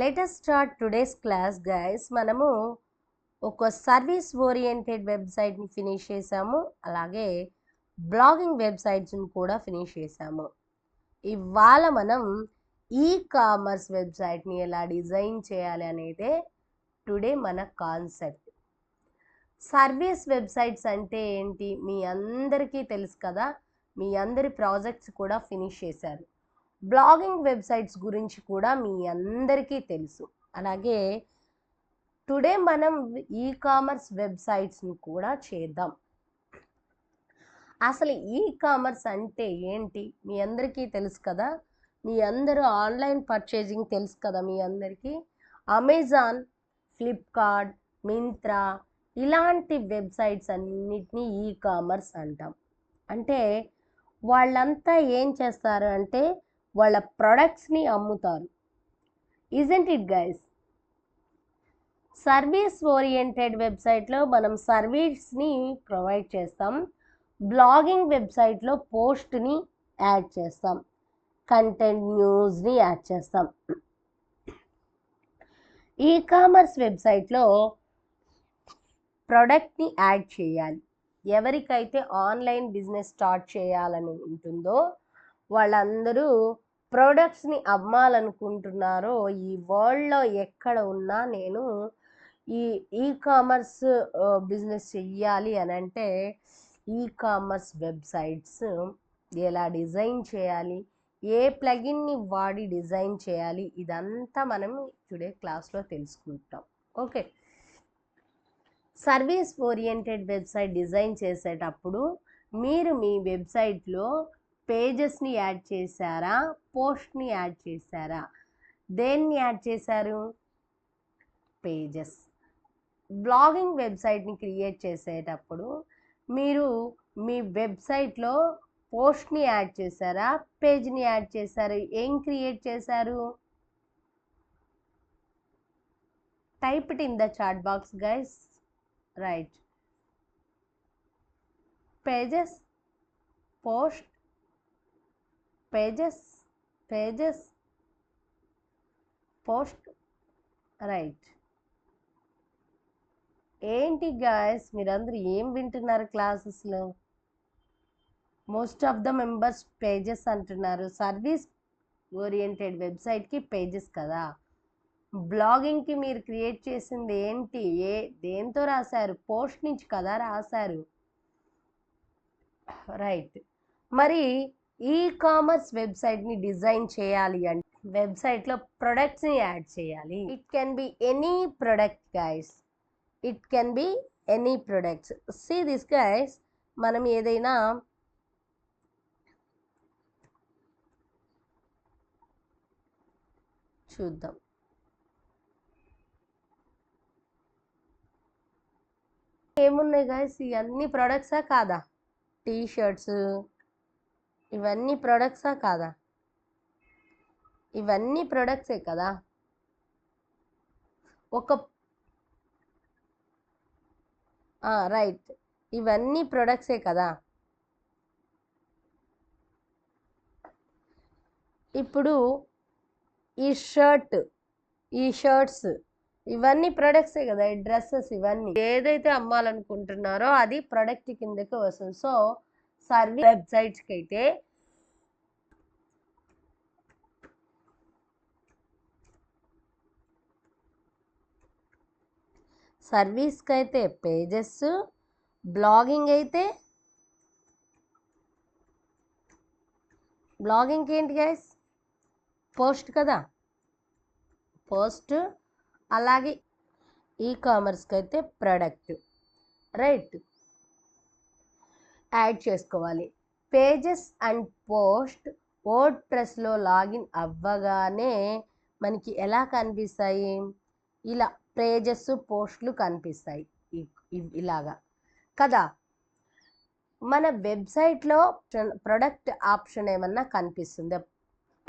Let us start today's class, guys. మనము ఒక service oriented వెబ్సైట్ని ఫినిష్ చేసాము, అలాగే బ్లాగింగ్ వెబ్సైట్స్ని కూడా ఫినిష్ చేసాము. ఇవాళ మనం ఈ కామర్స్ వెబ్సైట్ని ఎలా డిజైన్ చేయాలి అనేదే టుడే మన కాన్సెప్ట్. సర్వీస్ వెబ్సైట్స్ అంటే ఏంటి మీ అందరికీ తెలుసు కదా, మీ అందరి ప్రాజెక్ట్స్ కూడా ఫినిష్ చేశారు. బ్లాగింగ్ వెబ్సైట్స్ గురించి కూడా మీ అందరికీ తెలుసు. అలాగే టుడే మనం ఈ కామర్స్ వెబ్సైట్స్ని కూడా చేద్దాం. అసలు ఈ కామర్స్ అంటే ఏంటి మీ అందరికీ తెలుసు కదా, మీ అందరూ ఆన్లైన్ పర్చేజింగ్ తెలుసు కదా మీ అందరికీ. అమెజాన్, ఫ్లిప్కార్ట్, మింత్రా ఇలాంటి వెబ్సైట్స్ అన్నిటినీ ఈ కామర్స్ అంటాం. అంటే వాళ్ళంతా ఏం చేస్తారు అంటే వాళ్ళ ప్రొడక్ట్స్ని అమ్ముతారు. Isn't it guys? Service oriented వెబ్సైట్లో మనం సర్వీస్ని ప్రొవైడ్ చేస్తాం, బ్లాగింగ్ వెబ్సైట్లో పోస్ట్ని యాడ్ చేస్తాం, కంటెంట్ న్యూస్ని యాడ్ చేస్తాం. ఈ కామర్స్ వెబ్సైట్లో ప్రోడక్ట్ని యాడ్ చేయాలి. ఎవరికైతే ఆన్లైన్ బిజినెస్ స్టార్ట్ చేయాలని ఉంటుందో వాళ్ళందరూ ప్రోడక్ట్స్ని అమ్మాలనుకుంటున్నారో ఈ వరల్డ్లో ఎక్కడ ఉన్నా నేను ఈ కామర్స్ బిజినెస్ చెయ్యాలి అని అంటే ఈ కామర్స్ వెబ్సైట్స్ ఎలా డిజైన్ చేయాలి, ఏ ప్లగిన్ని వాడి డిజైన్ చేయాలి, ఇదంతా మనం టుడే క్లాస్లో తెలుసుకుంటాం. Okay, service oriented website design చేసేటప్పుడు మీరు మీ వెబ్సైట్లో పేజెస్ని యాడ్ చేశారా, పోస్ట్ని యాడ్ చేశారా? దేన్ని యాడ్ చేశారు? పేజెస్. బ్లాగింగ్ వెబ్సైట్ని క్రియేట్ చేసేటప్పుడు మీరు మీ వెబ్సైట్లో పోస్ట్ని యాడ్ చేశారా, పేజ్ని యాడ్ చేశారు? ఏం క్రియేట్ చేశారు? Type it in the chat box guys. Right, pages, post, pages, pages, post. Right. ఏంటి గాయస్ మీరందరూ ఏం వింటున్నారు క్లాసెస్లో? Most of the members pages అంటున్నారు. సర్వీస్ ఓరియంటెడ్ వెబ్సైట్కి పేజెస్ కదా, బ్లాగింగ్కి మీరు క్రియేట్ చేసింది ఏంటి, దేంతో రాశారు? పోస్ట్ నుంచి కదా రాశారు. రైట్. మరి ఈ కామర్స్ వెబ్సైట్ని డిజైన్ చేయాలి అంటే వెబ్సైట్లో ప్రొడక్ట్స్ని యాడ్ చేయాలి. It can be any product guys, it can be any products. See this guys, మనం ఏదైనా చూద్దాం. ఏమున్నాయి గైస్, ఇవన్నీ ప్రొడక్ట్సా కాదా? టీ షర్ట్స్ ఇవన్నీ ప్రొడక్ట్సా కాదా? ఇవన్నీ ప్రొడక్ట్సే కదా. రైట్, ఇవన్నీ ప్రొడక్ట్సే కదా. ఇప్పుడు ఈ షర్ట్స్ ఇవన్నీ ప్రొడక్ట్సే కదా. ఈ డ్రెస్సెస్ ఇవన్నీ ఏదైతే అమ్మాలనుకుంటున్నారో అది ప్రొడక్ట్ కిందకి వస్తుంది. సో సర్వీస్ వెబ్సైట్స్కి అయితే సర్వీస్కి అయితే పేజెస్, బ్లాగింగ్ ఏంటి గైస్? పోస్ట్ కదా, పోస్ట్. అలాగే ఈ కామర్స్కి అయితే ప్రొడక్ట్. రైట్, యాడ్ చేసుకోవాలి. పేజెస్ అండ్ పోస్ట్ వర్డ్ ప్రెస్లో లాగిన్ అవ్వగానే మనకి ఎలా కనిపిస్తాయి? ఇలా పేజెస్, పోస్ట్లు కనిపిస్తాయి ఇలాగా కదా. మన వెబ్సైట్లో ప్రొడక్ట్ ఆప్షన్ ఏమన్నా కనిపిస్తుందా?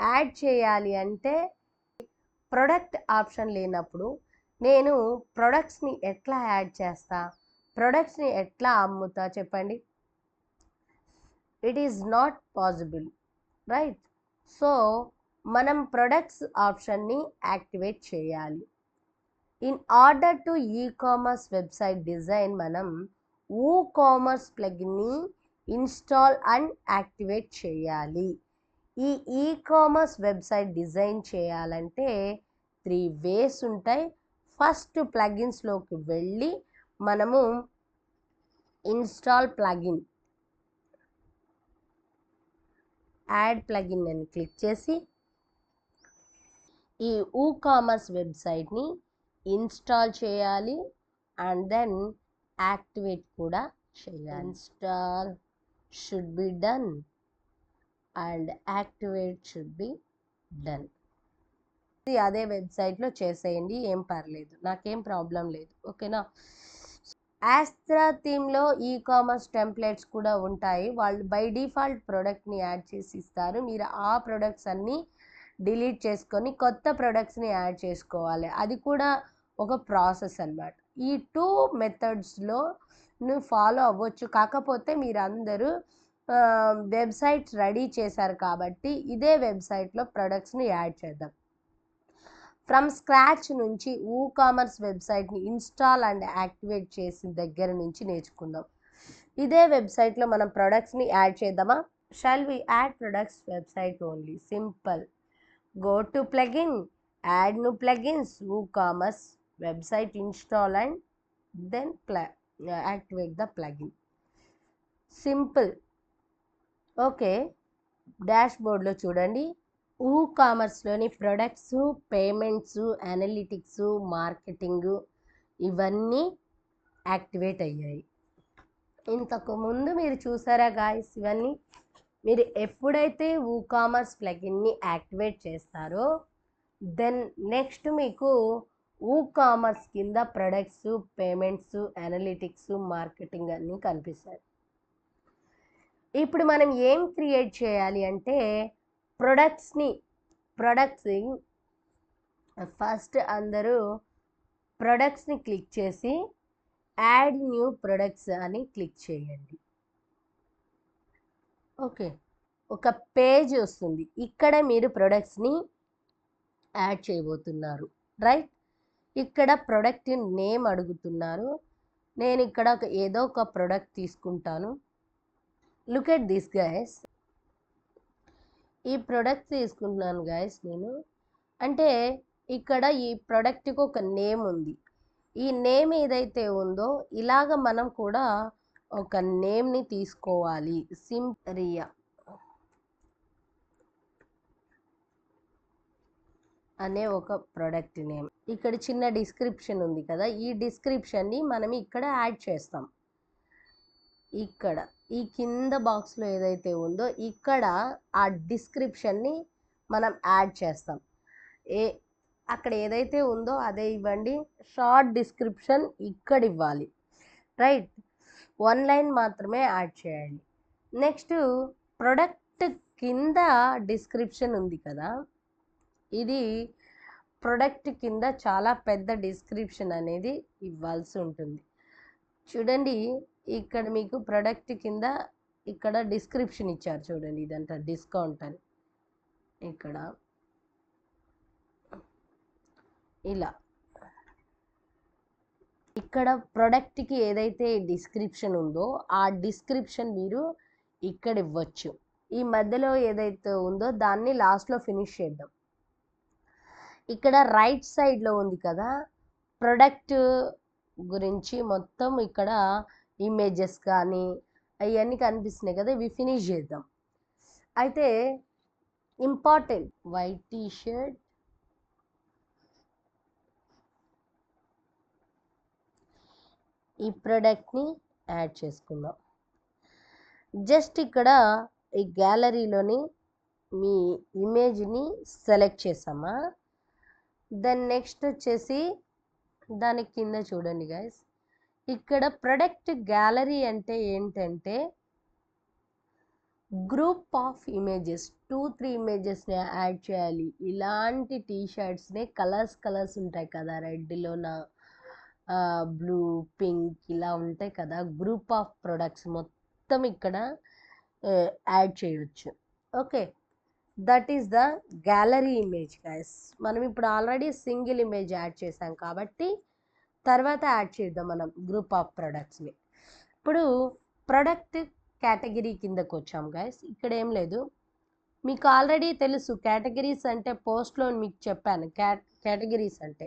యాడ్ చేయాలి అంటే ప్రొడక్ట్ ఆప్షన్ లేనప్పుడు నేను ప్రొడక్ట్స్ని ఎట్లా యాడ్ చేస్తా, ప్రొడక్ట్స్ని ఎట్లా అమ్ముతా చెప్పండి? It is not possible, right? So మనం ప్రొడక్ట్స్ ఆప్షన్ని యాక్టివేట్ చేయాలి. In order to ecommerce website design మనం WooCommerce ప్లగిన్ని ఇన్స్టాల్ అండ్ యాక్టివేట్ చేయాలి. ఈ ఈ-కామర్స్ వెబ్సైట్ డిజైన్ చేయాలంటే 3 వేస్ ఉంటాయి. ఫస్ట్ ప్లగిన్స్లోకి వెళ్ళి మనము ఇన్స్టాల్ ప్లగిన్, యాడ్ ప్లగిన్ అని క్లిక్ చేసి ఈ WooCommerce వెబ్సైట్ని ఇన్స్టాల్ చేయాలి అండ్ దెన్ యాక్టివేట్ కూడా చేయాలి. Install should be done and activate should be done. అదే వెబ్సైట్లో చేసేయండి, ఏం పర్లేదు, నాకేం ప్రాబ్లం లేదు. ఓకేనా. ఆస్ట్రా థీమ్లో ఈ-కామర్స్ టెంప్లెట్స్ కూడా ఉంటాయి. వాళ్ళు బై డిఫాల్ట్ ప్రోడక్ట్ని యాడ్ చేసి ఇస్తారు. మీరు ఆ ప్రొడక్ట్స్ అన్నీ డిలీట్ చేసుకొని కొత్త ప్రొడక్ట్స్ని యాడ్ చేసుకోవాలి. అది కూడా ఒక ప్రాసెస్ అన్నమాట. ఈ 2 మెథడ్స్లో నువ్వు ఫాలో అవ్వచ్చు. కాకపోతే మీరు అందరూ వెబ్సైట్స్ రెడీ చేశారు కాబట్టి ఇదే వెబ్సైట్లో ప్రొడక్ట్స్ని యాడ్ చేద్దాం. ఫ్రమ్ స్క్రాచ్ నుంచి WooCommerce వెబ్సైట్ని ఇన్స్టాల్ అండ్ యాక్టివేట్ చేసిన దగ్గర నుంచి నేర్చుకుందాం. ఇదే వెబ్సైట్లో మనం ప్రొడక్ట్స్ని యాడ్ చేద్దామా? Shall we add products website only? Simple. Go to plugin, add new plugins, WooCommerce website install and then activate the plugin. Simple. Okay, dash బోర్డ్లో చూడండి. WooCommerceలోని ప్రొడక్ట్స్, పేమెంట్స్, అనలిటిక్స్, మార్కెటింగ్ ఇవన్నీ యాక్టివేట్ అయ్యాయి. ఇంతకు ముందు మీరు చూసారా గాయస్? ఇవన్నీ మీరు ఎప్పుడైతే WooCommerce ప్లగిన్ని యాక్టివేట్ చేస్తారో దెన్ నెక్స్ట్ మీకు WooCommerce కింద ప్రొడక్ట్స్, పేమెంట్స్, అనలిటిక్స్, మార్కెటింగ్ అన్నీ కనిపిస్తాయి. ఇప్పుడు మనం ఏం క్రియేట్ చేయాలి అంటే ప్రొడక్ట్స్ని ఫస్ట్ అందరూ ప్రొడక్ట్స్ని క్లిక్ చేసి యాడ్ న్యూ ప్రొడక్ట్స్ అని క్లిక్ చేయండి. ఓకే, ఒక పేజ్ వస్తుంది. ఇక్కడ మీరు ప్రొడక్ట్స్ని యాడ్ చేయబోతున్నారు, రైట్? ఇక్కడ ప్రొడక్ట్ నేమ్ అడుగుతున్నారు. నేను ఇక్కడ ఏదో ఒక ప్రొడక్ట్ తీసుకుంటాను. Look at this guys. ఈ ప్రొడక్ట్ తీసుకుంటున్నాను గైస్ నేను. అంటే ఇక్కడ ఈ ప్రొడక్ట్కి ఒక నేమ్ ఉంది. ఈ నేమ్ ఏదైతే ఉందో ఇలాగ మనం కూడా ఒక నేమ్ని తీసుకోవాలి. రియా అనే ఒక ప్రోడక్ట్ నేమ్. ఇక్కడ చిన్న డిస్క్రిప్షన్ ఉంది కదా, ఈ డిస్క్రిప్షన్ని మనం ఇక్కడ యాడ్ చేస్తాం. ఇక్కడ ఈ కింద బాక్స్లో ఏదైతే ఉందో ఇక్కడ ఆ డిస్క్రిప్షన్ని మనం యాడ్ చేస్తాం. అక్కడ ఏదైతే ఉందో అదే ఇవ్వండి. షార్ట్ డిస్క్రిప్షన్ ఇక్కడ ఇవ్వాలి, రైట్? 1 లైన్ మాత్రమే యాడ్ చేయాలి. నెక్స్ట్ ప్రొడక్ట్ కింద డిస్క్రిప్షన్ ఉంది కదా, ఇది ప్రొడక్ట్ కింద చాలా పెద్ద డిస్క్రిప్షన్ అనేది ఇవ్వాల్సి ఉంటుంది. చూడండి, ఇక్కడ మీకు ప్రొడక్ట్ కింద ఇక్కడ డిస్క్రిప్షన్ ఇచ్చారు చూడండి, ఇదంతా డిస్కౌంట్ అని. ఇక్కడ ఇలా ఇక్కడ ప్రొడక్ట్కి ఏదైతే డిస్క్రిప్షన్ ఉందో ఆ డిస్క్రిప్షన్ మీరు ఇక్కడ ఇవ్వచ్చు. ఈ మధ్యలో ఏదైతే ఉందో దాన్ని లాస్ట్లో ఫినిష్ చేద్దాం. ఇక్కడ రైట్ సైడ్లో ఉంది కదా ప్రొడక్ట్ గురించి మొత్తం ఇక్కడ ఇమేజెస్ కానీ అవన్నీ కనిపిస్తున్నాయి కదా, ఇవి ఫినిష్ చేద్దాం. అయితే ఇంపార్టెంట్ వైట్ టీషర్ట్, ఈ ప్రోడక్ట్ని యాడ్ చేసుకుందాం. జస్ట్ ఇక్కడ ఈ గ్యాలరీలోని మీ ఇమేజ్ని సెలెక్ట్ చేసామా, దెన్ నెక్స్ట్ వచ్చేసి దాని కింద చూడండి గైస్, ఇక్కడ ప్రొడక్ట్ గ్యాలరీ అంటే ఏంటంటే గ్రూప్ ఆఫ్ ఇమేజెస్, 2-3 ఇమేజెస్ని యాడ్ చేయాలి. ఇలాంటి టీషర్ట్స్ని కలర్స్ ఉంటాయి కదా, రెడ్లోన బ్లూ, పింక్ ఇలా ఉంటాయి కదా, గ్రూప్ ఆఫ్ ప్రొడక్ట్స్ మొత్తం ఇక్కడ యాడ్ చేయవచ్చు. Okay, that is the gallery image guys. మనం ఇప్పుడు ఆల్రెడీ సింగిల్ ఇమేజ్ యాడ్ చేసాం కాబట్టి తర్వాత యాడ్ చేద్దాం మనం గ్రూప్ ఆఫ్ ప్రొడక్ట్స్ని. ఇప్పుడు ప్రొడక్ట్ కేటగిరీ కిందకు వచ్చాం గైస్. ఇక్కడ ఏం లేదు, మీకు ఆల్రెడీ తెలుసు కేటగిరీస్ అంటే, పోస్ట్లో మీకు చెప్పాను కేటగిరీస్ అంటే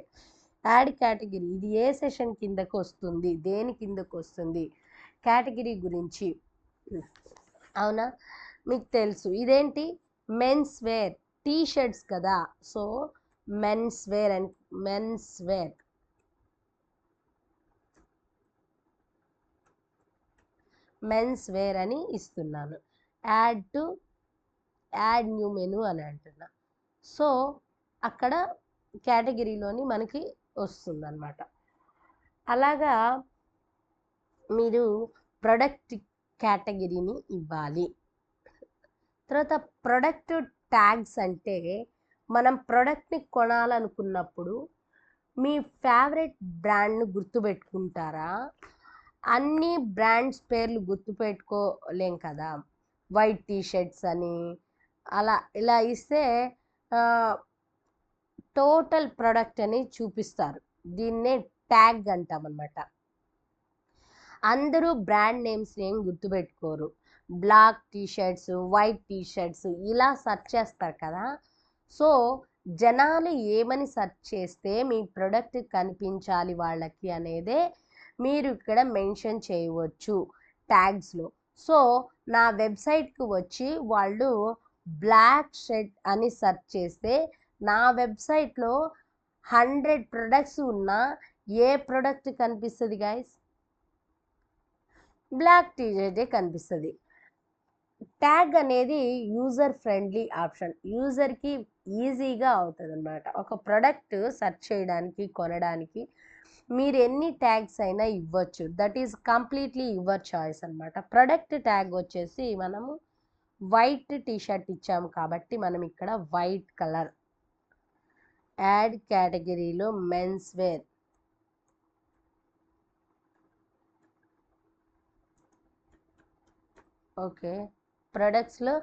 యాడ్ కేటగిరీ. ఇది ఏ సెషన్ కిందకు వస్తుంది, దేని కిందకు వస్తుంది, కేటగిరీ గురించి అవునా మీకు తెలుసు. ఇదేంటి మెన్స్ వేర్ టీ షర్ట్స్ కదా, so men's wear and men's wear అని ఇస్తున్నాను. యాడ్ న్యూ మెనూ అని అంటున్నా. సో అక్కడ కేటగిరీలోని మనకి వస్తుంది అన్నమాట. అలాగా మీరు ప్రొడక్ట్ కేటగిరీని ఇవ్వాలి. తర్వాత ప్రొడక్ట్ ట్యాగ్స్ అంటే మనం ప్రోడక్ట్ని కొనాలనుకున్నప్పుడు మీ ఫేవరెట్ బ్రాండ్ను గుర్తుపెట్టుకుంటారా? అన్ని బ్రాండ్స్ పేర్లు గుర్తుపెట్టుకోలేం కదా. వైట్ టీషర్ట్స్ అని అలా ఇలా ఇస్తే టోటల్ ప్రోడక్ట్ అని చూపిస్తారు. దీన్నే ట్యాగ్ అంటాం అన్నమాట. అందరూ బ్రాండ్ నేమ్స్ ఏం గుర్తుపెట్టుకోరు. బ్లాక్ టీషర్ట్స్, వైట్ టీషర్ట్స్ ఇలా సెర్చ్ చేస్తారు కదా. సో జనాలు ఏమని సెర్చ్ చేస్తే మీ ప్రోడక్ట్ కనిపించాలి వాళ్ళకి అనేదే మీరు ఇక్కడ మెన్షన్ చేయవచ్చు ట్యాగ్స్లో. సో నా వెబ్సైట్కి వచ్చి వాళ్ళు బ్లాక్ షర్ట్ అని సెర్చ్ చేస్తే నా వెబ్సైట్లో 100 ప్రొడక్ట్స్ ఉన్నా ఏ ప్రొడక్ట్ కనిపిస్తుంది గైస్? బ్లాక్ టీషర్టే కనిపిస్తుంది. ట్యాగ్ అనేది యూజర్ ఫ్రెండ్లీ ఆప్షన్, యూజర్కి ఈజీగా అవుతుంది అన్నమాట. ఒక ప్రోడక్ట్ సెర్చ్ చేయడానికి, కొనడానికి మీరు ఎన్ని ట్యాగ్స్ అయినా ఇవ్వచ్చు. That is completely your choice అన్నమాట. ప్రొడక్ట్ ట్యాగ్ వచ్చేసి మనము వైట్ టీషర్ట్ ఇచ్చాము కాబట్టి మనం ఇక్కడ వైట్ కలర్, యాడ్ కేటగిరీలో మెన్స్ వేర్, ఓకే ప్రొడక్ట్స్లో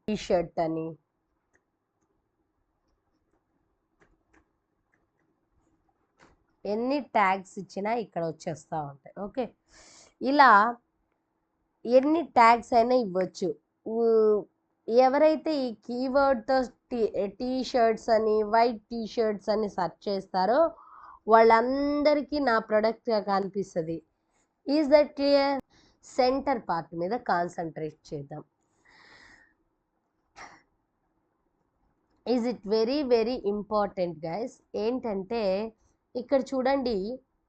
టీషర్ట్ అని, ఎన్ని ట్యాగ్స్ ఇచ్చినా ఇక్కడ వచ్చేస్తూ ఉంటాయి. ఓకే ఇలా ఎన్ని ట్యాగ్స్ అయినా ఇవ్వచ్చు. ఎవరైతే ఈ కీవర్డ్తో టీషర్ట్స్ అని, వైట్ టీషర్ట్స్ అని సెర్చ్ చేస్తారో వాళ్ళందరికీ నా ప్రోడక్ట్ కనిపిస్తుంది. Is that clear? Centre part మీద కాన్సన్ట్రేట్ చేద్దాం. Is it very very important guys. ఏంటంటే ఇక్కడ చూడండి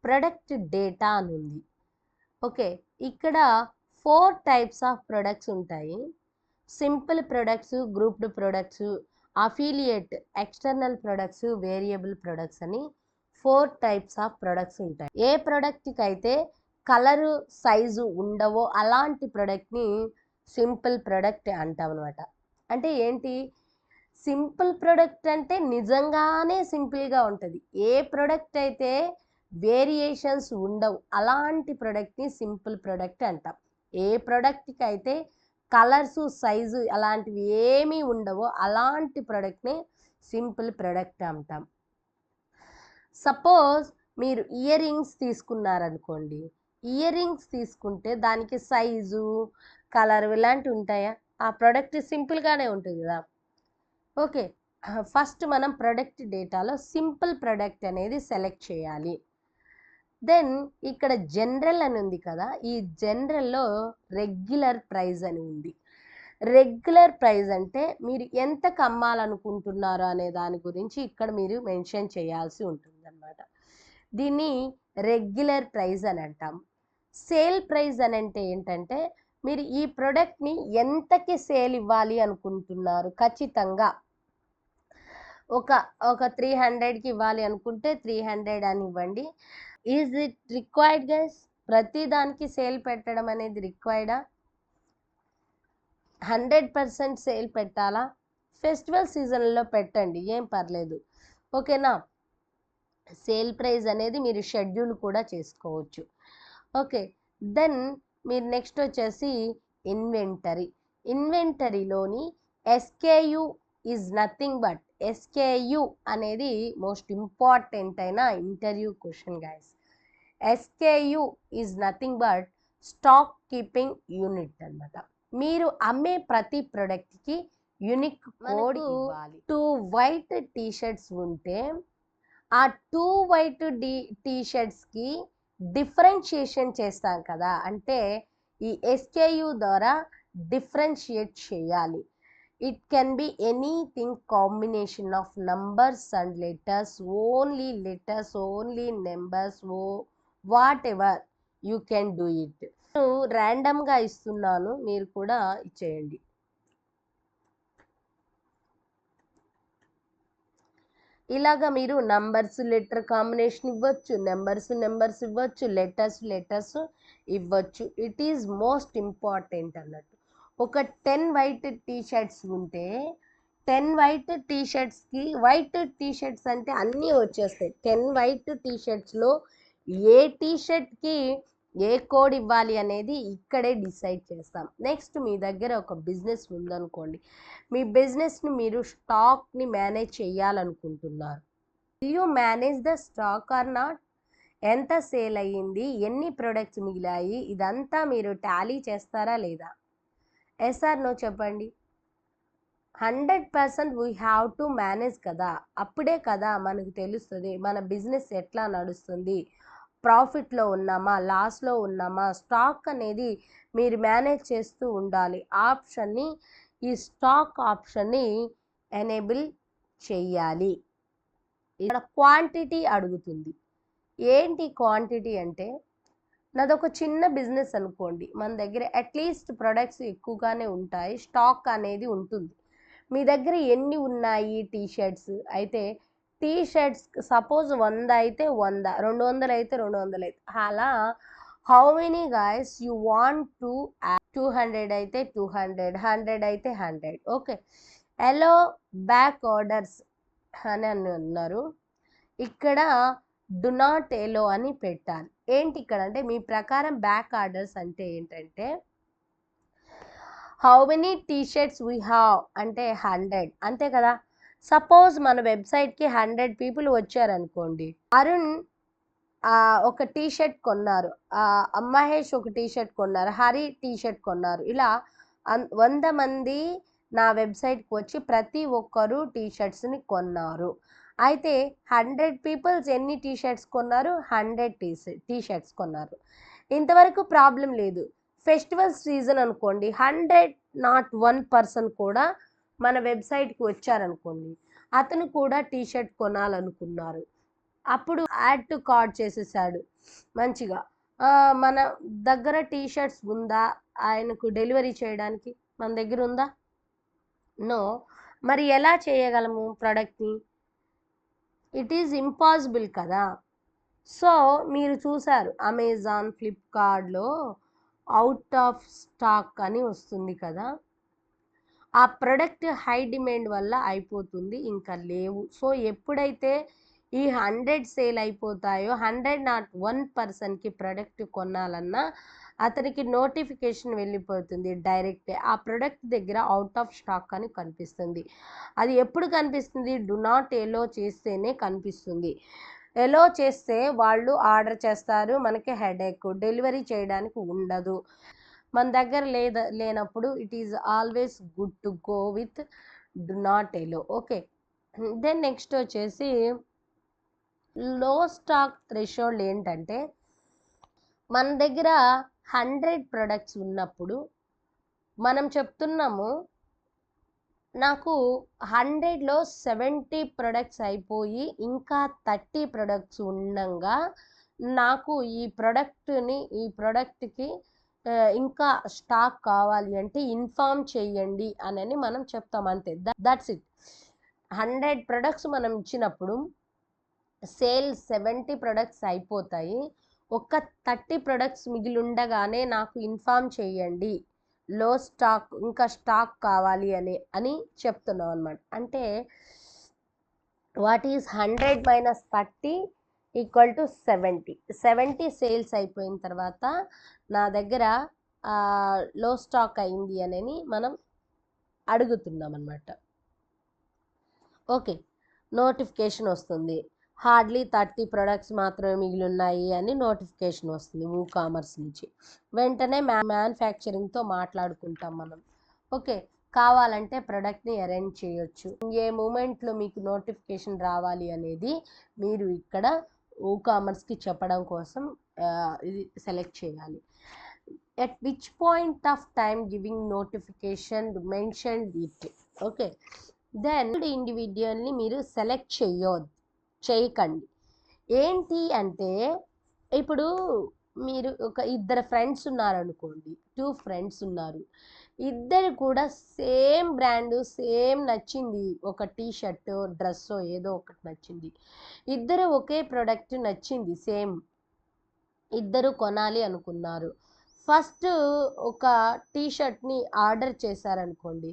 ప్రొడక్ట్ డేటా అని ఉంది. ఓకే ఇక్కడ 4 టైప్స్ ఆఫ్ ప్రొడక్ట్స్ ఉంటాయి. Simple products, grouped products, affiliate, external products, variable products అని 4 టైప్స్ ఆఫ్ ప్రొడక్ట్స్ ఉంటాయి. ఏ ప్రొడక్ట్కి అయితే కలరు సైజు ఉండవో అలాంటి ప్రొడక్ట్ని సింపుల్ ప్రొడక్ట్ అంటాం అనమాట. అంటే ఏంటి సింపుల్ ప్రొడక్ట్ అంటే నిజంగానే సింపుల్గా ఉంటుంది. ఏ ప్రొడక్ట్ అయితే వేరియేషన్స్ ఉండవు అలాంటి ప్రొడక్ట్ని సింపుల్ ప్రొడక్ట్ అంటాం. ఏ ప్రొడక్ట్కి అయితే కలర్స్, సైజు అలాంటివి ఏమీ ఉండవో అలాంటి ప్రోడక్ట్ని సింపుల్ ప్రోడక్ట్ అంటాం. సపోజ్ మీరు ఇయర్ రింగ్స్ తీసుకున్నారనుకోండి, ఇయర్ రింగ్స్ తీసుకుంటే దానికి సైజు, కలర్ ఇలాంటివి ఉంటాయా? ఆ ప్రోడక్ట్ సింపుల్గానే ఉంటుంది కదా. ఓకే ఫస్ట్ మనం ప్రోడక్ట్ డేటాలో సింపుల్ ప్రోడక్ట్ అనేది సెలెక్ట్ చేయాలి. దెన్ ఇక్కడ జనరల్ అని ఉంది కదా, ఈ జనరల్లో రెగ్యులర్ ప్రైస్ అని ఉంది. రెగ్యులర్ ప్రైస్ అంటే మీరు ఎంతకు అమ్మాలనుకుంటున్నారో అనే దాని గురించి ఇక్కడ మీరు మెన్షన్ చేయాల్సి ఉంటుంది అన్నమాట. దీన్ని రెగ్యులర్ ప్రైస్ అని అంటాం. సేల్ ప్రైస్ అని అంటే ఏంటంటే మీరు ఈ ప్రోడక్ట్ని ఎంతకి సేల్ ఇవ్వాలి అనుకుంటున్నారు, ఖచ్చితంగా ఒక 300కి ఇవ్వాలి అనుకుంటే 300 అని ఇవ్వండి. Is it required guys? ప్రతి దానికి సేల్ పెట్టడం అనేది రిక్వైర్డా? 100% సేల్ పెట్టాలా? ఫెస్టివల్ సీజన్లో పెట్టండి, ఏం పర్లేదు. ఓకేనా? సేల్ ప్రైస్ అనేది మీరు షెడ్యూల్ కూడా చేసుకోవచ్చు. ఓకే దెన్ మీరు నెక్స్ట్ వచ్చేసి ఇన్వెంటరీలోని SKU is nothing but, SKU అనేది మోస్ట్ ఇంపార్టెంట్ అయిన interview question guys. SKU is nothing but stock keeping unit అనమాట. మీరు అమ్మే ప్రతి ప్రోడక్ట్కి యూనిక్ కోడ్ ఇవ్వాలి. 2 వైట్ టీషర్ట్స్ ఉంటే ఆ 2 వైట్ టీషర్ట్స్కి డిఫరెన్షియేషన్ చేస్తాం కదా, అంటే ఈ ఎస్కేయు ద్వారా డిఫరెన్షియేట్ చేయాలి. It can be anything, combination of numbers and letters, only numbers, what ever you can do it. నేను ర్యాండమ్గా ఇస్తున్నాను, మీరు కూడా ఇచ్చేయండి. ఇలాగా మీరు నంబర్స్ లెటర్ కాంబినేషన్ ఇవ్వచ్చు, నెంబర్స్ ఇవ్వచ్చు, లెటర్స్ ఇవ్వచ్చు. ఇట్ ఈజ్ మోస్ట్ ఇంపార్టెంట్ అన్నట్టు. ఒక 10 వైట్ టీషర్ట్స్ ఉంటే 10 వైట్ టీషర్ట్స్కి, వైట్ టీషర్ట్స్ అంటే అన్నీ వచ్చేస్తాయి. 10 వైట్ టీషర్ట్స్లో ఏ టీషర్ట్కి ఏ కోడ్ ఇవ్వాలి అనేది ఇక్కడే డిసైడ్ చేస్తాం. నెక్స్ట్ మీ దగ్గర ఒక బిజినెస్ ఉందనుకోండి, మీ బిజినెస్ని మీరు స్టాక్ని మేనేజ్ చేయాలనుకుంటున్నారు. Will you manage the stock or not? ఎంత సేల్ అయ్యింది, ఎన్ని ప్రొడక్ట్స్ మిగిలాయి, ఇదంతా మీరు టాలీ చేస్తారా లేదా? ఎస్ ఆర్ నో చెప్పండి. 100% వీ హ్యావ్ టు మేనేజ్ కదా, అప్పుడే కదా మనకు తెలుస్తుంది మన బిజినెస్ ఎట్లా నడుస్తుంది, ప్రాఫిట్లో ఉన్నామా, లాస్లో ఉన్నామా. స్టాక్ అనేది మీరు మేనేజ్ చేస్తూ ఉండాలి. ఈ స్టాక్ ఆప్షన్ని ఎనేబుల్ చెయ్యాలి. ఇక్కడ క్వాంటిటీ అడుగుతుంది. ఏంటి క్వాంటిటీ అంటే, నాదొక చిన్న బిజినెస్ అనుకోండి, మన దగ్గర అట్లీస్ట్ ప్రొడక్ట్స్ ఎక్కువగానే ఉంటాయి, స్టాక్ అనేది ఉంటుంది. మీ దగ్గర ఎన్ని ఉన్నాయి టీషర్ట్స్ అయితే, టీషర్ట్స్ సపోజ్ 100 అయితే 100, 200 అయితే 200 అయితే అలా how many guys you want to 200 అయితే 200, 100 అయితే 100. ఓకే, ఎలో బ్యాక్ ఆర్డర్స్ అని అన్నారు. ఇక్కడ డు నాట్ ఎలో అని పెట్టాలి. ఏంటి ఇక్కడ అంటే, మీ ప్రకారం బ్యాక్ ఆర్డర్స్ అంటే ఏంటంటే, how many T shirts we have అంటే 100 అంతే కదా. సపోజ్ మన వెబ్సైట్కి 100 పీపుల్ వచ్చారనుకోండి, అరుణ్ ఒక టీషర్ట్ కొన్నారు, మహేష్ ఒక టీషర్ట్ కొన్నారు, హరి టీషర్ట్ కొన్నారు, ఇలా 100 మంది నా వెబ్సైట్కి వచ్చి ప్రతి ఒక్కరు టీషర్ట్స్ని కొన్నారు. అయితే 100 పీపుల్స్ ఎన్ని టీషర్ట్స్ కొన్నారు? 100 టీషర్ట్స్ కొన్నారు. ఇంతవరకు ప్రాబ్లం లేదు. ఫెస్టివల్ సీజన్ అనుకోండి, 101 పర్సన్ కూడా మన వెబ్సైట్కి వచ్చారనుకోండి, అతను కూడా టీషర్ట్ కొనాలనుకున్నారు. అప్పుడు యాడ్ టు కార్ట్ చేసేసాడు మంచిగా. మన దగ్గర టీషర్ట్స్ ఉందా ఆయనకు డెలివరీ చేయడానికి? మన దగ్గర ఉందా? నో. మరి ఎలా చేయగలము ప్రోడక్ట్ని? ఇట్ ఈజ్ ఇంపాసిబుల్ కదా. సో మీరు చూసారు అమెజాన్, ఫ్లిప్కార్ట్లో అవుట్ ఆఫ్ స్టాక్ అని వస్తుంది కదా, ఆ ప్రోడక్ట్ హై డిమాండ్ వల్ల అయిపోతుంది, ఇంకా లేవు. సో ఎప్పుడైతే ఈ 100 సేల్ అయిపోతాయో, 101 పర్సన్కి ప్రోడక్ట్ కొనాలన్నా అతనికి నోటిఫికేషన్ వెళ్ళిపోతుంది డైరెక్టే. ఆ ప్రోడక్ట్ దగ్గర అవుట్ ఆఫ్ స్టాక్ అని కనిపిస్తుంది. అది ఎప్పుడు కనిపిస్తుంది? డు నాట్ ఎలో చేస్తేనే కనిపిస్తుంది. ఎలో చేస్తే వాళ్ళు ఆర్డర్ చేస్తారు, మనకి హెడేక్, డెలివరీ చేయడానికి ఉండదు. మన దగ్గర లేనప్పుడు it is always good to go with do not allow. Okay, then next వచ్చేసి లో స్టాక్ థ్రెషోల్డ్ ఏంటంటే, మన దగ్గర 100 ప్రొడక్ట్స్ ఉన్నప్పుడు మనం చెప్తున్నాము, నాకు 100లో 70 ప్రొడక్ట్స్ అయిపోయి ఇంకా 30 ప్రొడక్ట్స్ ఉండంగా నాకు ఈ ప్రోడక్ట్కి ఇంకా స్టాక్ కావాలి అంటే ఇన్ఫార్మ్ చేయండి అని మనం చెప్తాం, అంతే. That's it. 100 ప్రొడక్ట్స్ మనం ఇచ్చినప్పుడు సేల్ 70 ప్రొడక్ట్స్ అయిపోతాయి, ఒక 30 ప్రొడక్ట్స్ మిగిలి ఉండగానే నాకు ఇన్ఫార్మ్ చేయండి, లో స్టాక్, ఇంకా స్టాక్ కావాలి అని చెప్తున్నాం అనమాట. అంటే what is 100 minus 30 equal to 70 sales అయిపోయిన తర్వాత నా దగ్గర లో స్టాక్ అయింది అని మనం అడుగుతున్నాం అన్నమాట. ఓకే, నోటిఫికేషన్ వస్తుంది. హార్డ్లీ 30 ప్రొడక్ట్స్ మాత్రమే మిగిలి ఉన్నాయి అని నోటిఫికేషన్ వస్తుంది కామర్స్ నుంచి. వెంటనే మ్యానుఫ్యాక్చరింగ్తో మాట్లాడుకుంటాం మనం. ఓకే, కావాలంటే ప్రోడక్ట్ని అరేంజ్ చేయొచ్చు. ఏ మూమెంట్లో మీకు నోటిఫికేషన్ రావాలి అనేది మీరు ఇక్కడ కామర్స్కి చెప్పడం కోసం ఇది సెలెక్ట్ చేయాలి. At which point of time giving notification mentioned it. Okay, then ఇండివిజువల్ని మీరు సెలెక్ట్ చేయకండి. ఏంటి అంటే ఇప్పుడు మీరు ఒక ఇద్దరు ఫ్రెండ్స్ ఉన్నారనుకోండి, 2 ఫ్రెండ్స్ ఉన్నారు, ఇద్దరు కూడా సేమ్ బ్రాండ్ సేమ్ నచ్చింది, ఒక టీ షర్ట్ డ్రెస్సో ఏదో ఒకటి నచ్చింది, ఇద్దరు ఒకే ప్రోడక్ట్ నచ్చింది సేమ్, ఇద్దరు కొనాలి అనుకున్నారు. ఫస్ట్ ఒక టీ షర్ట్ని ఆర్డర్ చేశారనుకోండి,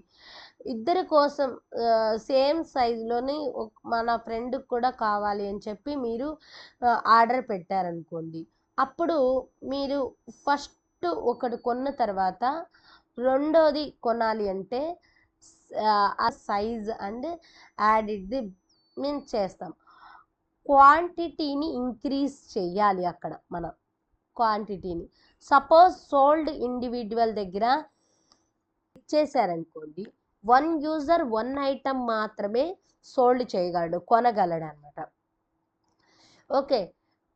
ఇద్దరి కోసం సేమ్ సైజులోని మన ఫ్రెండ్కి కూడా కావాలి అని చెప్పి మీరు ఆర్డర్ పెట్టారనుకోండి, అప్పుడు మీరు ఫస్ట్ ఒకటి కొన్న తర్వాత రెండోది కొనాలి అంటే ఆ సైజ్ అండ్ యాడిడ్ది మేము చేస్తాం. క్వాంటిటీని ఇంక్రీజ్ చేయాలి అక్కడ మనం క్వాంటిటీని. సపోజ్ సోల్డ్ ఇండివిజువల్ దగ్గర ఇచ్చేసారనుకోండి, 1 యూజర్ 1 ఐటమ్ మాత్రమే సోల్డ్ చేయగలడు, కొనగలడు అనమాట. ఓకే,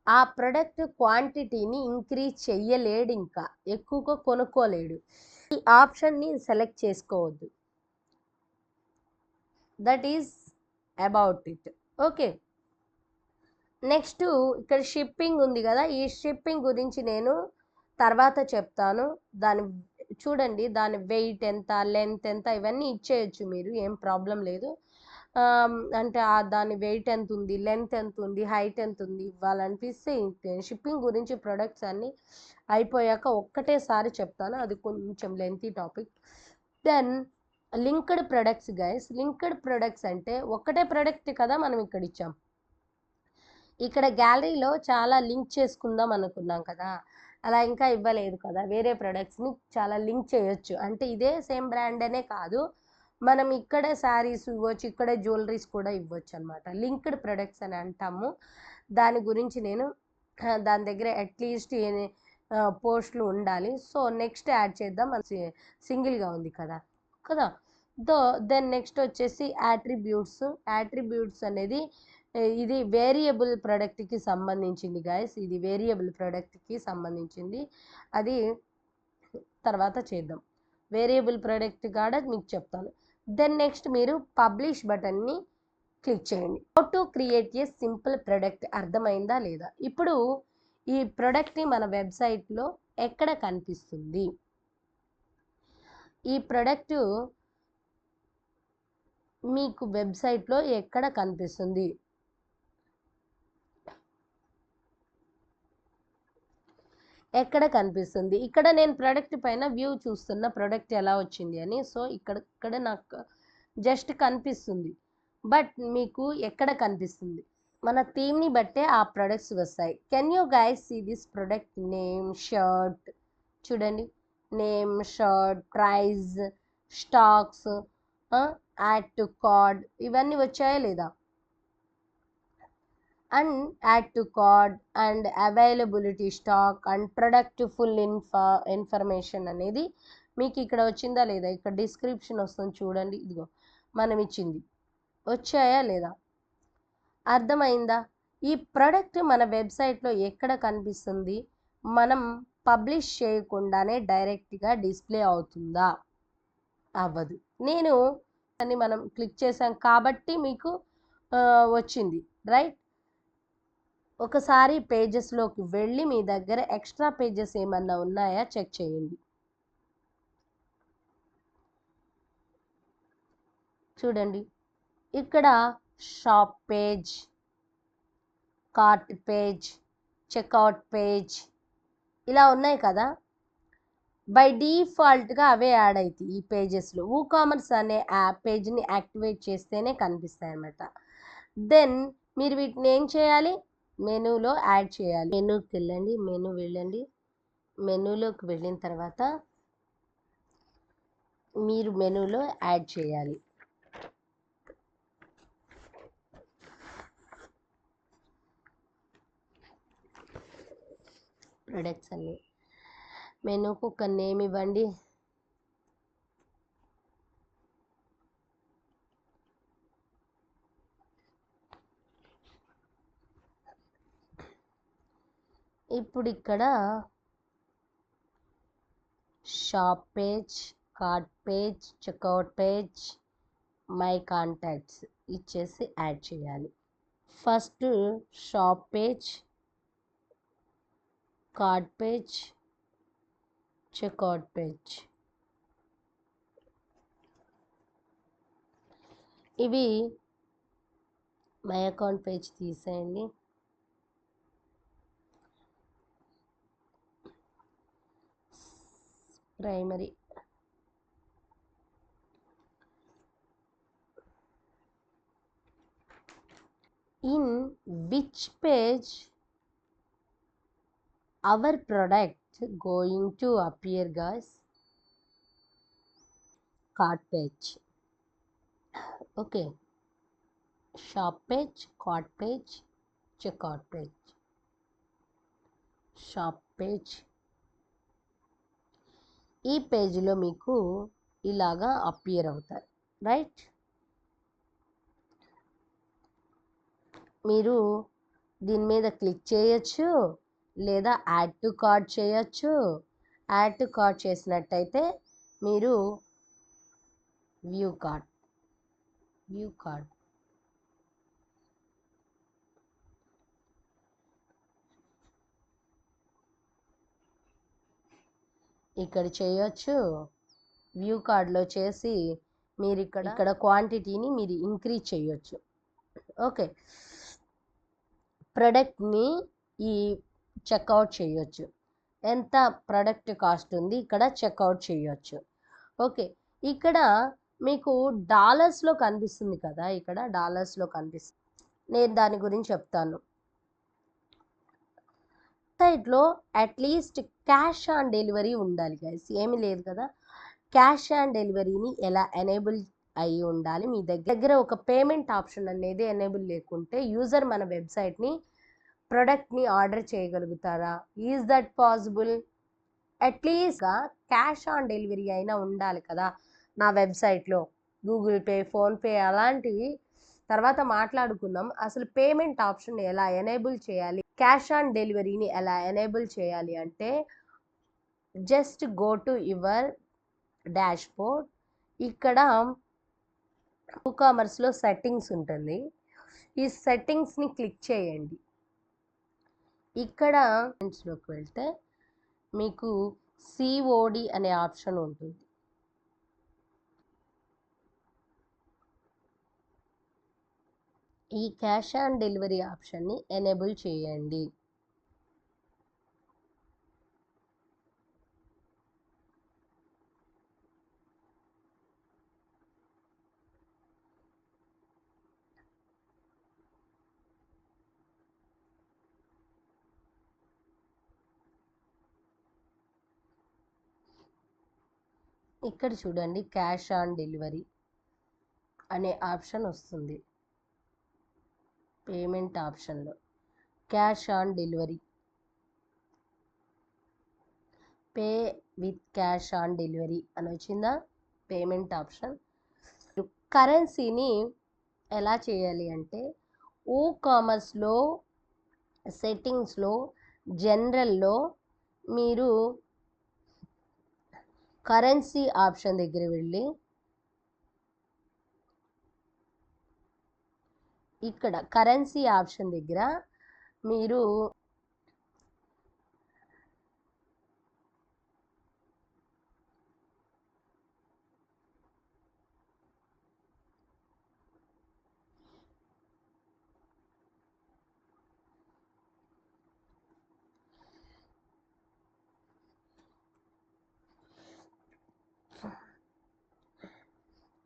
ఆ ప్రొడక్ట్ క్వాంటిటీని ఇంక్రీజ్ చెయ్యలేడు, ఇంకా ఎక్కువగా కొనుక్కోలేడు. ఈ ఆప్షన్ని సెలెక్ట్ చేసుకోవద్దు. That is about it. Okay, next ఇక్కడ షిప్పింగ్ ఉంది కదా, ఈ షిప్పింగ్ గురించి నేను తర్వాత చెప్తాను. చూడండి, దాని వెయిట్ ఎంత, లెంత్ ఎంత, ఇవన్నీ ఇచ్చేయచ్చు మీరు, ఏం ప్రాబ్లం లేదు. అంటే దాని వెయిట్ ఎంత ఉంది, లెంత్ ఎంత ఉంది, హైట్ ఎంత ఉంది ఇవ్వాలనిపిస్తే. షిప్పింగ్ గురించి ప్రొడక్ట్స్ అన్నీ అయిపోయాక ఒక్కటేసారి చెప్తాను, అది కొంచెం lengthy topic. Then linked products guys. Linked products అంటే ఒకటే ప్రొడక్ట్ కదా మనం ఇక్కడ ఇచ్చాం, ఇక్కడ గ్యాలరీలో చాలా లింక్ చేసుకుందాం అనుకున్నాం కదా, అలా ఇంకా ఇవ్వలేదు కదా. వేరే ప్రొడక్ట్స్ని చాలా లింక్ చేయొచ్చు, అంటే ఇదే సేమ్ బ్రాండ్ అనే కాదు, మనం ఇక్కడే శారీస్ ఇవ్వచ్చు, ఇక్కడే జ్యువెలరీస్ కూడా ఇవ్వచ్చు అనమాట. లింక్డ్ ప్రొడక్ట్స్ అని అంటాము. దాని గురించి నేను దాని దగ్గర అట్లీస్ట్ పోస్టులు ఉండాలి. సో నెక్స్ట్ యాడ్ చేద్దాం, సింగిల్గా ఉంది కదా. దెన్ నెక్స్ట్ వచ్చేసి యాట్రిబ్యూట్స్ అనేది ఇది వేరియబుల్ ప్రోడక్ట్కి సంబంధించింది గైస్. ఇది వేరియబుల్ ప్రోడక్ట్కి సంబంధించింది, అది తర్వాత చేద్దాం. వేరియబుల్ ప్రోడక్ట్ కూడా మీకు చెప్తాను. దెన్ నెక్స్ట్ మీరు పబ్లిష్ బటన్ని క్లిక్ చేయండి. How to create a simple product. అర్థమైందా లేదా? ఇప్పుడు ఈ ప్రోడక్ట్ని మన వెబ్సైట్లో ఎక్కడ కనిపిస్తుంది? ఈ ప్రోడక్ట్ మీకు వెబ్సైట్లో ఎక్కడ కనిపిస్తుంది? ఎక్కడ కనిపిస్తుంది? ఇక్కడ నేను ప్రోడక్ట్ పైన వ్యూ చూస్తున్న ప్రోడక్ట్ ఎలా వచ్చింది అని. సో ఇక్కడ నాకు జస్ట్ కనిపిస్తుంది, బట్ మీకు ఎక్కడ కనిపిస్తుంది? మన థీమ్ని బట్టే ఆ ప్రొడక్ట్స్ వస్తాయి. Can you guys see this product name shirt? చూడండి, name, shirt, price, stocks, add to cart, ఇవన్నీ వచ్చాయా లేదా? And add to cart and availability stock and product full information అనేది మీకు ఇక్కడ వచ్చిందా లేదా? ఇక్కడ డిస్క్రిప్షన్ వస్తుంది చూడండి, ఇదిగో మనం ఇచ్చింది, వచ్చాయా లేదా? అర్థమైందా? ఈ ప్రోడక్ట్ మన వెబ్సైట్లో ఎక్కడ కనిపిస్తుంది? మనం పబ్లిష్ చేయకుండానే డైరెక్ట్గా డిస్ప్లే అవుతుందా? అవ్వదు. మనం క్లిక్ చేసాం కాబట్టి మీకు వచ్చింది, రైట్? ఒకసారి పేజెస్లోకి వెళ్ళి మీ దగ్గర ఎక్స్ట్రా పేజెస్ ఏమన్నా ఉన్నాయా చెక్ చేయండి. చూడండి, ఇక్కడ shop page, cart page, checkout page ఇలా ఉన్నాయి కదా. బై డిఫాల్ట్గా అవే యాడ్ అవుతాయి ఈ పేజెస్లో. కామర్స్ అనే యాప్ పేజ్ని యాక్టివేట్ చేస్తేనే కనిపిస్తాయి అన్నమాట. దెన్ మీరు వీటిని ఏం చేయాలి? మెనూలో యాడ్ చేయాలి. మెనూకి వెళ్ళండి. మెనూలోకి వెళ్ళిన తర్వాత మీరు మెనూలో యాడ్ చేయాలి. ప్రొడక్ట్స్ అన్నీ మెనూకు ఒక నేమ్ ఇవ్వండి. ఇప్పుడు ఇక్కడ shop page, cart page, checkout page, my contacts ఇచ్చేసి యాడ్ చేయాలి. First shop page, cart page, checkout page ఇవి మై అకౌంట్ పేజ్ తీసేయండి. Primary in which page our product going to appear, guys? Cart page. Okay, shop page, cart page, checkout page. Shop page. ఈ పేజ్లో మీకు ఇలాగా appear అవుతారు, right? మీరు దీని మీద క్లిక్ చేయొచ్చు, లేదా యాడ్ టు కార్ట్ చేయొచ్చు. యాడ్ టు కార్ట్ చేసినట్టయితే మీరు వ్యూ కార్ట్ ఇక్కడ చేయొచ్చు. వ్యూ కార్డ్లో చేసి మీరు ఇక్కడ క్వాంటిటీని మీరు ఇంక్రీజ్ చేయొచ్చు. ఓకే, ప్రోడక్ట్ని ఈ చెక్అవుట్ చేయొచ్చు. ఎంత ప్రోడక్ట్ కాస్ట్ ఉంది ఇక్కడ చెక్అవుట్ చేయొచ్చు. ఓకే, ఇక్కడ మీకు డాలర్స్లో కనిపిస్తుంది కదా, ఇక్కడ డాలర్స్లో కనిపిస్తుంది. నేను దాని గురించి చెప్తాను. వెబ్సైట్లో అట్లీస్ట్ క్యాష్ ఆన్ డెలివరీ ఉండాలి గైస్. ఏమీ లేదు కదా, క్యాష్ ఆన్ డెలివరీని ఎలా ఎనేబుల్ అయి ఉండాలి. మీ దగ్గర ఒక పేమెంట్ ఆప్షన్ అనేది ఎనేబుల్ లేకుంటే యూజర్ మన వెబ్సైట్ని ప్రోడక్ట్ని ఆర్డర్ చేయగలుగుతారా? Is that possible? At least cash on delivery అయినా ఉండాలి కదా నా వెబ్సైట్లో. గూగుల్ పే, ఫోన్పే అలాంటివి తర్వాత మాట్లాడుకుందాం. అసలు పేమెంట్ ఆప్షన్ ఎలా ఎనేబుల్ చేయాలి, క్యాష్ ఆన్ డెలివరీని ఎలా ఎనేబుల్ చేయాలి అంటే just go to your dash board. ఇక్కడ కామర్స్లో సెట్టింగ్స్ ఉంటుంది. ఈ సెట్టింగ్స్ని క్లిక్ చేయండి. ఇక్కడ లోకి వెళ్తే మీకు సిఓడి అనే ఆప్షన్ ఉంటుంది. ఈ క్యాష్ ఆన్ డెలివరీ ఆప్షన్ని ఎనేబుల్ చేయండి. ఇక్కడ చూడండి, క్యాష్ ఆన్ డెలివరీ అనే ఆప్షన్ వస్తుంది. పేమెంట్ ఆప్షన్లో cash on delivery, pay with cash on delivery అని వచ్చిందా పేమెంట్ ఆప్షన్. కరెన్సీని ఎలా చేయాలి అంటే ఓ కామర్స్లో సెట్టింగ్స్లో జనరల్లో మీరు కరెన్సీ ఆప్షన్ దగ్గర వెళ్ళి ఇక్కడ కరెన్సీ ఆప్షన్ దగ్గర మీరు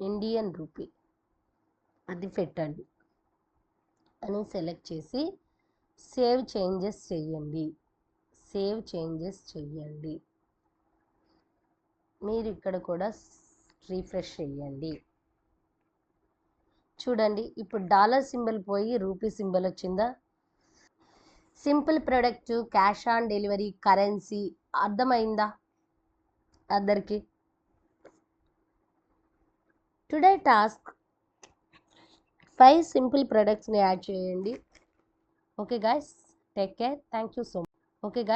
ఇండియన్ రూపీ అది పెట్టండి అని సెలెక్ట్ చేసి సేవ్ చేంజెస్ చెయ్యండి. మీరు ఇక్కడ కూడా రీఫ్రెష్ చేయండి. చూడండి ఇప్పుడు డాలర్ సింబల్ పోయి రూపీ సింబల్ వచ్చిందా. Simple product, cash on delivery, currency అర్థమైందా అందరికి? టుడే టాస్క్ 5 సింపుల్ ప్రొడక్ట్స్ని యాడ్ చేయండి. Okay guys, take care, thank you so much. Okay guys.